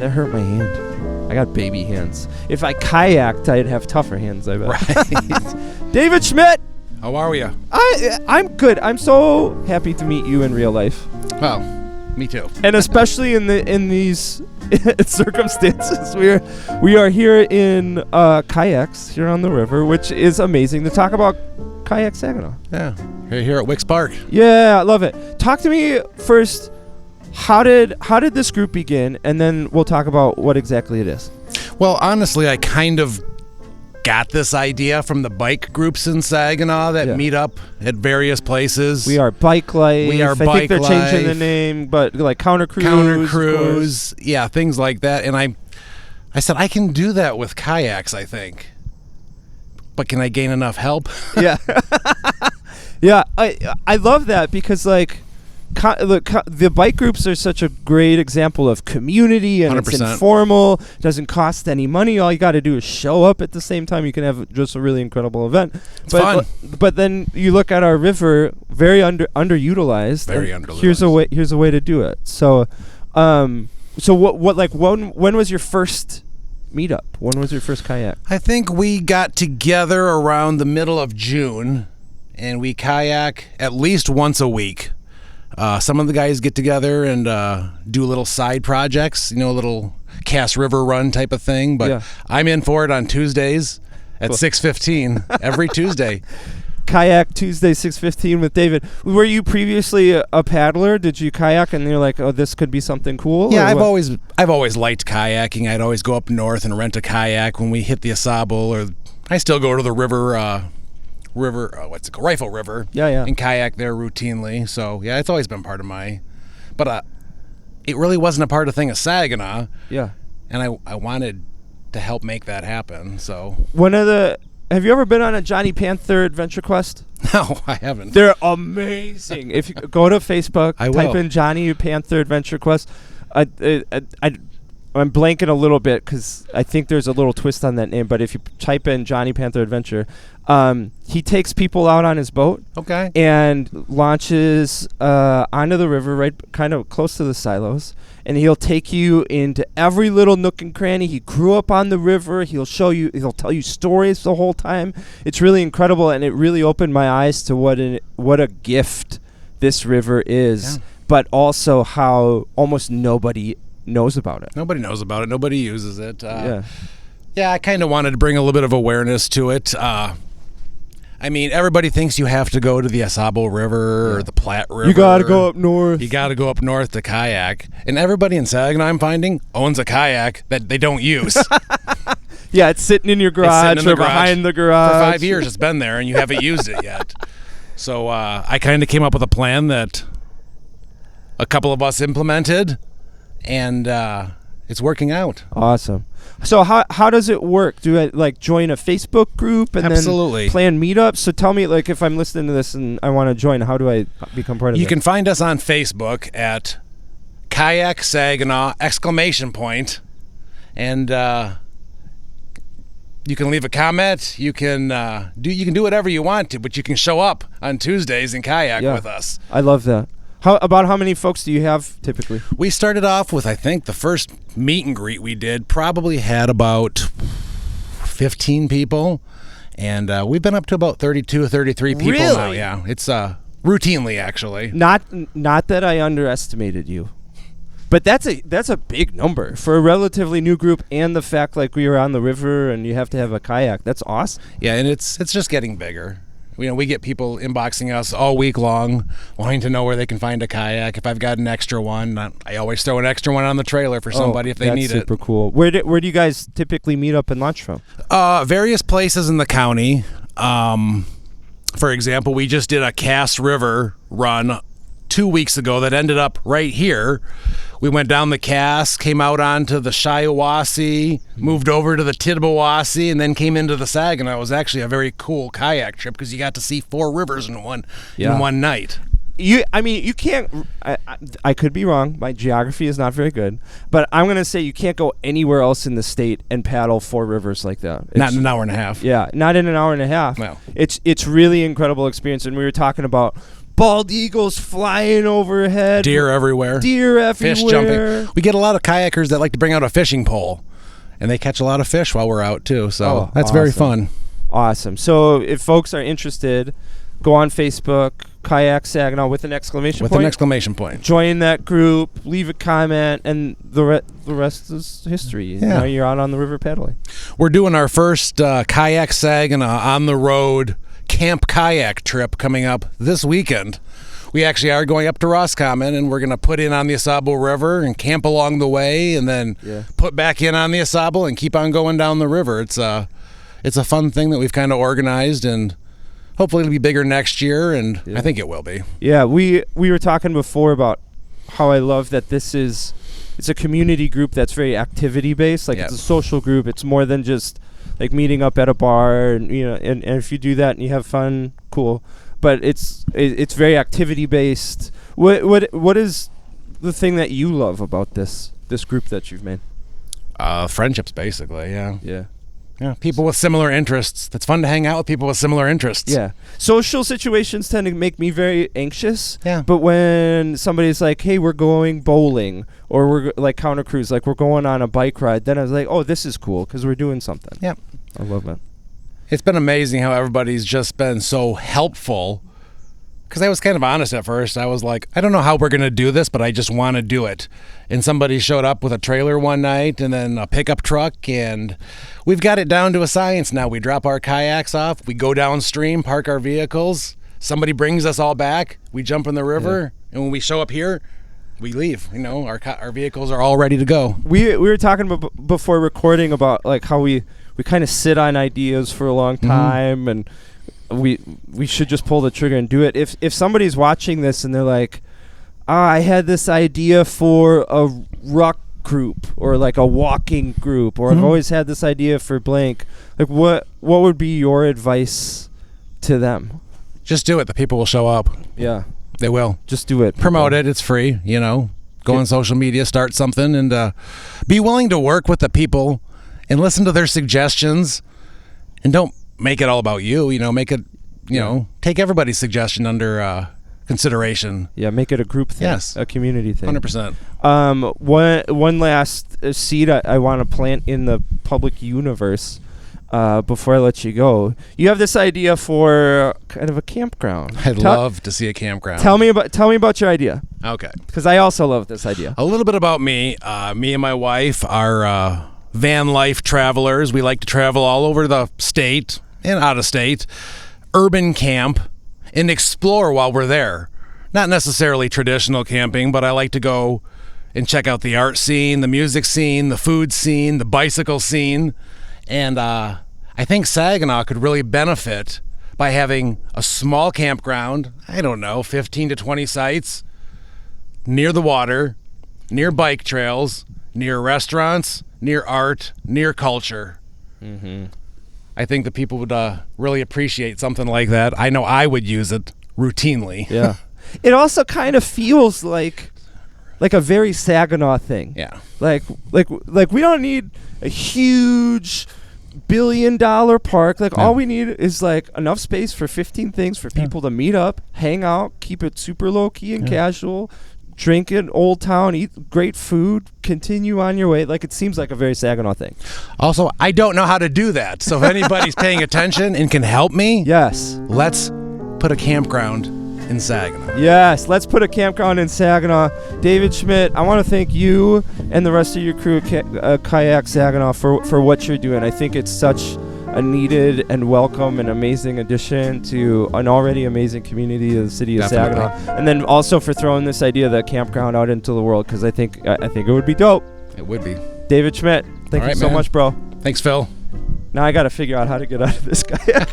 That hurt my hand. I got baby hands. If I kayaked, I'd have tougher hands, I bet. Right. David Schmidt! How are you? I'm good. I'm so happy to meet you in real life. Well, me too. And especially in these circumstances. We are here in kayaks here on the river, which is amazing to talk about Kayak Saginaw. Yeah. Here at Wicks Park. Yeah, I love it. Talk to me first. How did this group begin? And then we'll talk about what exactly it is. Well, honestly, I kind of got this idea from the bike groups in Saginaw that meet up at various places. We are Bike Life. I think they're changing the name, but like Counter Cruise. Yeah, things like that. And I said, I can do that with kayaks, I think. But can I gain enough help? Yeah. Yeah, I love that because like the bike groups are such a great example of community, and 100%. It's informal, doesn't cost any money. All you got to do is show up at the same time. You can have just a really incredible event. It's fun. But then you look at our river, very underutilized. Very underutilized. Here's a way to do it. So, when was your first meetup? When was your first kayak? I think we got together around the middle of June, and we kayak at least once a week. Some of the guys get together and do little side projects, a little Cass River run type of thing. But I'm in for it on Tuesdays at 6:15 every Tuesday. Kayak Tuesday 6:15 with David. Were you previously a paddler? Did you kayak and you're like, oh, this could be something cool? Yeah, I've always liked kayaking. I'd always go up north and rent a kayak when we hit the Asable, or I still go to the river. Rifle River. Yeah. And kayak there routinely. So yeah, it's always been part of but it really wasn't a part of Saginaw. Yeah. And I wanted to help make that happen. So have you ever been on a Johnny Panther adventure quest? No, I haven't. They're amazing. If you go to Facebook, type in Johnny Panther adventure quest. I'm blanking a little bit because I think there's a little twist on that name. But if you type in Johnny Panther Adventure, he takes people out on his boat. Okay. And launches onto the river, right, kind of close to the silos. And he'll take you into every little nook and cranny. He grew up on the river. He'll tell you stories the whole time. It's really incredible, and it really opened my eyes to what a gift this river is. Yeah. But also how almost nobody knows about it. Nobody knows about it. Nobody uses it. Yeah, I kind of wanted to bring a little bit of awareness to it. Everybody thinks you have to go to the Asable River or the Platte River. You got to go up north. You got to go up north to kayak. And everybody in Saginaw, I'm finding, owns a kayak that they don't use. Yeah, it's sitting in your garage or behind the garage. For 5 years it's been there and you haven't used it yet. So I kind of came up with a plan that a couple of us implemented. And it's working out. Awesome. So how does it work? Do I join a Facebook group and Absolutely. Then plan meetups? So tell me, if I'm listening to this and I want to join, how do I become part of it? You can find us on Facebook at Kayak Saginaw ! And you can leave a comment. You can do whatever you want to, but you can show up on Tuesdays and kayak with us. I love that. How many folks do you have typically? We started off with, I think, the first meet and greet we did probably had about 15 people. And we've been up to about 32 or 33 people now. Yeah, it's routinely, actually. Not that I underestimated you. But that's a big number for a relatively new group, and the fact we were on the river and you have to have a kayak. That's awesome. Yeah, and it's just getting bigger. We get people inboxing us all week long, wanting to know where they can find a kayak. If I've got an extra one, I always throw an extra one on the trailer for somebody if they need it. That's super cool. Where do you guys typically meet up and launch from? Various places in the county. For example, we just did a Cass River run 2 weeks ago that ended up right here. We went down the Cass, came out onto the Shiawassee, moved over to the Tittabawassee, and then came into the Saginaw. It was actually a very cool kayak trip because you got to see 4 rivers in one night. You can't. I could be wrong. My geography is not very good, but I'm gonna say you can't go anywhere else in the state and paddle 4 rivers like that. Not in an hour and a half. Yeah, not in an hour and a half. No. It's really incredible experience, and we were talking about bald eagles flying overhead, Deer everywhere. Fish jumping. We get a lot of kayakers that like to bring out a fishing pole, and they catch a lot of fish while we're out too. So that's very fun. Awesome. So if folks are interested, go on Facebook, Kayak Saginaw with an exclamation point. With an exclamation point. Join that group, leave a comment, and the rest is history. Yeah. You know, you're out on the river paddling. We're doing our first Kayak Saginaw on the road camp kayak trip coming up this weekend. We actually are going up to Roscommon, and we're going to put in on the Asabo River and camp along the way, and then put back in on the Asabo and keep on going down the river. It's a fun thing that we've kind of organized, and hopefully it'll be bigger next year, and I think it will be. Yeah, we were talking before about how I love that it's a community group that's very activity based. Like it's a social group. It's more than just like meeting up at a bar, and you know, and if you do that and you have fun, cool. But it's very activity based. What is the thing that you love about this group that you've made? Friendships, basically. Yeah. Yeah, people with similar interests. It's fun to hang out with people with similar interests. Yeah. Social situations tend to make me very anxious. Yeah. But when somebody's like, hey, we're going bowling, or we're like counter cruise, like we're going on a bike ride, then I was like, oh, this is cool because we're doing something. Yep. I love it. It's been amazing how everybody's just been so helpful. Because I was kind of honest at first. I was like, I don't know how we're going to do this, but I just want to do it. And somebody showed up with a trailer one night and then a pickup truck, and we've got it down to a science now. We drop our kayaks off, we go downstream, park our vehicles, somebody brings us all back, we jump in the river, and when we show up here, we leave. You know, our vehicles are all ready to go. We were talking before recording about like how we kind of sit on ideas for a long time, and we should just pull the trigger and do it. If somebody's watching this and they're like, I had this idea for a ruck group or like a walking group, or I've always had this idea for blank, like what would be your advice to them? Just do it. The people will show up. Yeah, they will. Just do it. Promote it. It's free. You know, go on social media, start something, and be willing to work with the people and listen to their suggestions, and don't make it all about you. You know, make it, you know, take everybody's suggestion under consideration. Yeah, make it a group thing. Yes. A community thing. 100%. One last seed I want to plant in the public universe before I let you go. You have this idea for kind of a campground. I'd love to see a campground. Tell me about your idea. Okay. Because I also love this idea. A little bit about me. Me and my wife are van life travelers. We like to travel all over the state and out of state, urban camp, and explore while we're there. Not necessarily traditional camping, but I like to go and check out the art scene, the music scene, the food scene, the bicycle scene. And I think Saginaw could really benefit by having a small campground, I don't know, 15 to 20 sites, near the water, near bike trails, near restaurants, near art, near culture. Mm-hmm. I think the people would really appreciate something like that. I know I would use it routinely. Yeah. It also kind of feels like a very Saginaw thing. Yeah. Like we don't need a huge billion-dollar park. Like all we need is like enough space for 15 things for people to meet up, hang out, keep it super low-key and casual, drink in Old Town, eat great food, continue on your way. Like it seems like a very Saginaw thing. Also, I don't know how to do that. So if anybody's paying attention and can help me, yes, let's put a campground in Saginaw. Yes, let's put a campground in Saginaw. David Schmidt, I want to thank you and the rest of your crew at Kayak Saginaw for what you're doing. I think it's such a needed and welcome and amazing addition to an already amazing community of the city of Saginaw. And then also for throwing this idea of the campground out into the world, because I think it would be dope. It would be. David Schmidt, thank you so much, bro. Thanks, Phil. Now I got to figure out how to get out of this kayak.